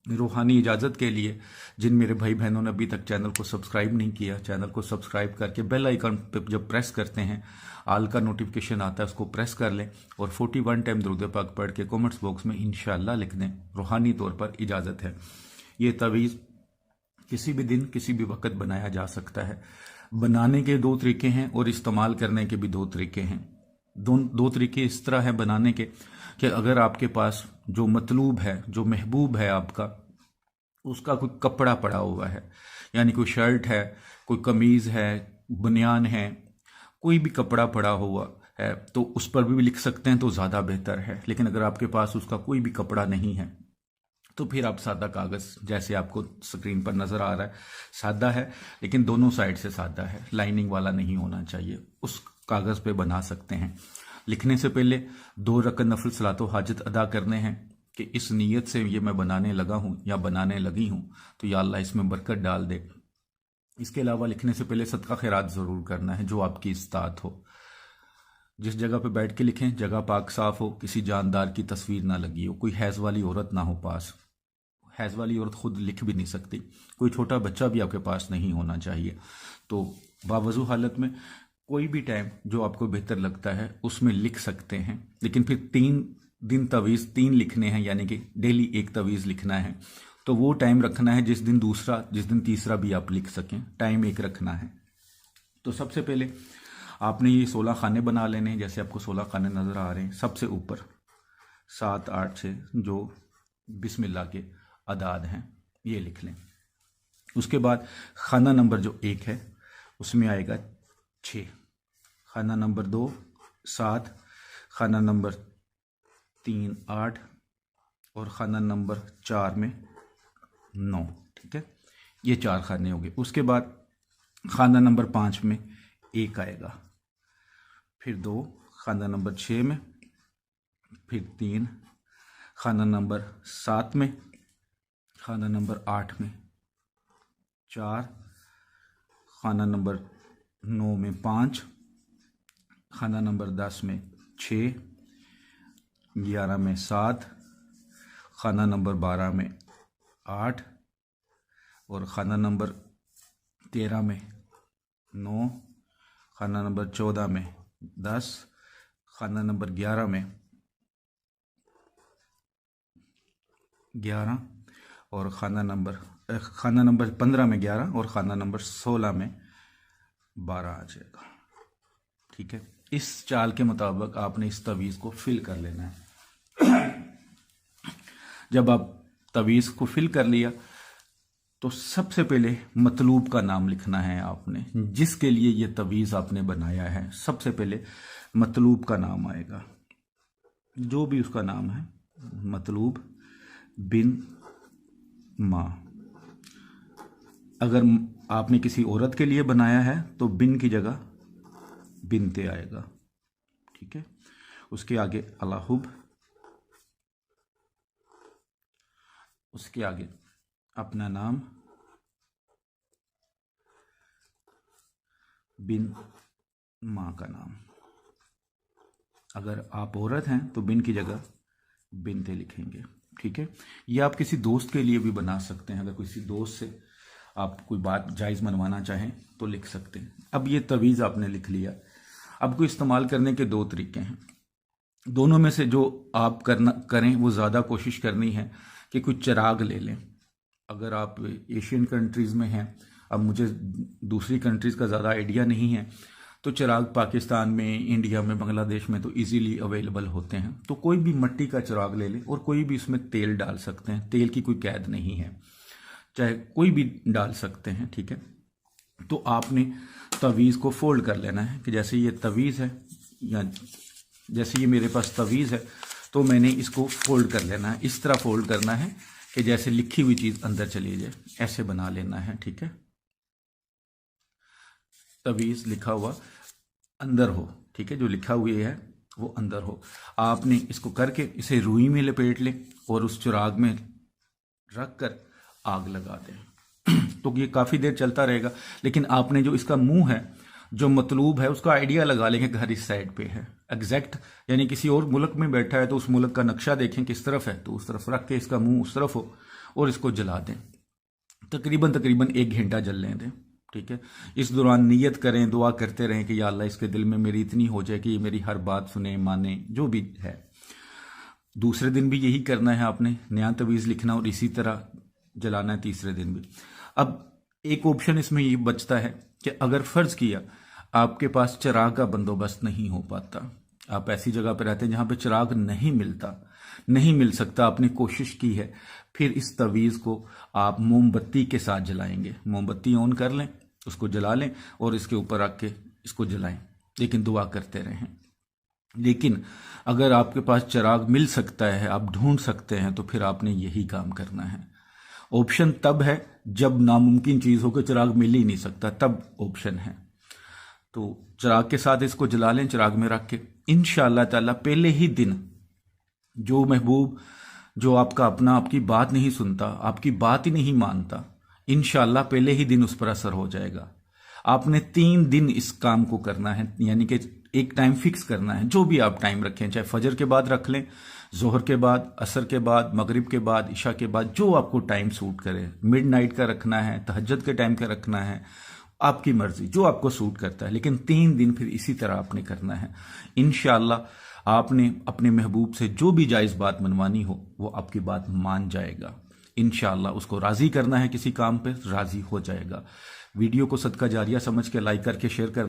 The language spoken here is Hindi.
रूहानी इजाज़त के लिए जिन मेरे भाई बहनों ने अभी तक चैनल को सब्सक्राइब नहीं किया, चैनल को सब्सक्राइब करके बेल आइकन पे जब प्रेस करते हैं आल का नोटिफिकेशन आता है, उसको प्रेस कर लें और 41 टाइम दुरूद पाक पढ़ के कमेंट्स बॉक्स में इंशाअल्लाह लिख दें, रूहानी तौर पर इजाज़त है। ये तवीज़ किसी भी दिन किसी भी वक्त बनाया जा सकता है। बनाने के दो तरीके हैं और इस्तेमाल करने के भी दो तरीके हैं। दो तरीके इस तरह है बनाने के कि अगर आपके पास जो मतलूब है, जो महबूब है आपका, उसका कोई कपड़ा पड़ा हुआ है, यानी कोई शर्ट है, कोई कमीज़ है, बनियान है, कोई भी कपड़ा पड़ा हुआ है, तो उस पर भी लिख सकते हैं तो ज़्यादा बेहतर है। लेकिन अगर आपके पास उसका कोई भी कपड़ा नहीं है तो फिर आप सादा कागज़, जैसे आपको स्क्रीन पर नज़र आ रहा है, सादा है लेकिन दोनों साइड से सादा है, लाइनिंग वाला नहीं होना चाहिए, उस कागज़ पे बना सकते हैं। लिखने से पहले 2 रकअत नफल सलातो हाजत अदा करने हैं कि इस नीयत से ये मैं बनाने लगा हूँ या बनाने लगी हूँ तो या अल्लाह इसमें बरकत डाल दे। इसके अलावा लिखने से पहले सदका खैरात ज़रूर करना है जो आपकी इस्तात हो। जिस जगह पे बैठ के लिखें जगह पाक साफ हो, किसी जानदार की तस्वीर ना लगी हो, कोई हैज़ वाली औरत ना हो पास, हैज़ वाली औरत खुद लिख भी नहीं सकती, कोई छोटा बच्चा भी आपके पास नहीं होना चाहिए। तो बावजू हालत में कोई भी टाइम जो आपको बेहतर लगता है उसमें लिख सकते हैं, लेकिन फिर 3 दिन तवीज़ 3 लिखने हैं, यानी कि डेली एक तवीज़ लिखना है। तो वो टाइम रखना है जिस दिन दूसरा, जिस दिन तीसरा भी आप लिख सकें, टाइम एक रखना है। तो सबसे पहले आपने ये 16 खाने बना लेने हैं, जैसे आपको 16 खाने नज़र आ रहे हैं। सबसे ऊपर 7, 8 से जो बिस्मिल्लाह के अदाद हैं ये लिख लें। उसके बाद खाना नंबर जो 1 है उसमें आएगा 6, खाना नंबर 2 7, खाना नंबर 3 8 और खाना नंबर 4 में 9। ठीक है, ये 4 खाने हो गए। उसके बाद खाना नंबर 5 में 1 आएगा, फिर 2 खाना नंबर 6 में, फिर 3 खाना नंबर 7 में, खाना नंबर 8 में 4, खाना नंबर 9 में 5, खाना नंबर 10 में 6, 11 में 7, खाना नंबर 12 में 8 और खाना नंबर 13 में 9, खाना नंबर 14 में 10, खाना नंबर 11 में 11 और खाना नंबर 15 में 11 और खाना नंबर 16 में 12 आ जाएगा। ठीक है, इस चाल के मुताबिक आपने इस तवीज़ को फिल कर लेना है। जब आप तवीज़ को फिल कर लिया तो सबसे पहले मतलूब का नाम लिखना है आपने, जिसके लिए ये तवीज़ आपने बनाया है। सबसे पहले मतलूब का नाम आएगा, जो भी उसका नाम है, मतलूब बिन माँ। अगर आपने किसी औरत के लिए बनाया है तो बिन की जगह बिनते आएगा। ठीक है, उसके आगे अलाहुब, उसके आगे अपना नाम बिन माँ का नाम। अगर आप औरत हैं तो बिन की जगह बिनते लिखेंगे। ठीक है, ये आप किसी दोस्त के लिए भी बना सकते हैं। अगर किसी दोस्त से आप कोई बात जायज़ मनवाना चाहें तो लिख सकते हैं। अब ये तवीज़ आपने लिख लिया। अब को इस्तेमाल करने के 2 तरीके हैं, दोनों में से जो आप करें वो ज़्यादा कोशिश करनी है कि कोई चिराग ले लें। अगर आप एशियन कंट्रीज़ में हैं, अब मुझे दूसरी कंट्रीज़ का ज़्यादा आइडिया नहीं है, तो चिराग पाकिस्तान में, इंडिया में, बांग्लादेश में तो इजीली अवेलेबल होते हैं। तो कोई भी मिट्टी का चिराग ले लें और कोई भी इसमें तेल डाल सकते हैं, तेल की कोई कैद नहीं है, चाहे कोई भी डाल सकते हैं। ठीक है, तो आपने तवीज़ को फोल्ड कर लेना है कि जैसे ये तवीज़ है या जैसे ये मेरे पास तवीज़ है तो मैंने इसको फोल्ड कर लेना है। इस तरह फोल्ड करना है कि जैसे लिखी हुई चीज़ अंदर चली जाए, ऐसे बना लेना है। ठीक है, तवीज़ लिखा हुआ अंदर हो। ठीक है, जो लिखा हुआ है वो अंदर हो। आपने इसको करके इसे रुई में लपेट लें और उस चिराग में रख कर आग लगा दें। तो ये काफ़ी देर चलता रहेगा, लेकिन आपने जो इसका मुंह है, जो मतलूब है, उसका आइडिया लगा लेंगे घर इस साइड पे है एग्जैक्ट, यानी किसी और मुल्क में बैठा है तो उस मुल्क का नक्शा देखें किस तरफ है, तो उस तरफ रख के इसका मुंह उस तरफ हो और इसको जला दें। तकरीबन 1 घंटा जलने दें। ठीक है, इस दौरान नियत करें, दुआ करते रहें कि या अल्लाह इसके दिल में मेरी इतनी हो जाए कि ये मेरी हर बात सुने, माने, जो भी है। दूसरे दिन भी यही करना है आपने, नया तवीज़ लिखना और इसी तरह जलाना है तीसरे दिन भी। अब एक ऑप्शन इसमें ये बचता है कि अगर फ़र्ज़ किया आपके पास चिराग का बंदोबस्त नहीं हो पाता, आप ऐसी जगह पर रहते हैं जहाँ पे चिराग नहीं मिलता, नहीं मिल सकता, आपने कोशिश की है, फिर इस तवीज़ को आप मोमबत्ती के साथ जलाएंगे। मोमबत्ती ऑन कर लें, उसको जला लें और इसके ऊपर रख के इसको जलाएं, लेकिन दुआ करते रहें। लेकिन अगर आपके पास चिराग मिल सकता है, आप ढूंढ सकते हैं, तो फिर आपने यही काम करना है। ऑप्शन तब है जब नामुमकिन चीज़ हो कि चिराग मिल ही नहीं सकता, तब ऑप्शन है। तो चिराग के साथ इसको जला लें, चिराग में रख के इंशाअल्लाह ताला पहले ही दिन जो महबूब, जो आपका अपना आपकी बात नहीं सुनता, आपकी बात ही नहीं मानता, इंशाअल्लाह पहले ही दिन उस पर असर हो जाएगा। आपने 3 दिन इस काम को करना है, यानी कि एक टाइम फिक्स करना है, जो भी आप टाइम रखें, चाहे फजर के बाद रख लें, जोहर के बाद, असर के बाद, मगरिब के बाद, इशा के बाद, जो आपको टाइम सूट करे। मिडनाइट का रखना है, तहज्जुद के टाइम का रखना है, आपकी मर्जी, जो आपको सूट करता है। लेकिन 3 दिन फिर इसी तरह आपने करना है। इंशाअल्लाह आपने अपने महबूब से जो भी जायज़ बात मनवानी हो वो आपकी बात मान जाएगा। इंशाअल्लाह उसको राज़ी करना है किसी काम पे, राज़ी हो जाएगा। वीडियो को सदका जारिया समझ के लाइक करके शेयर कर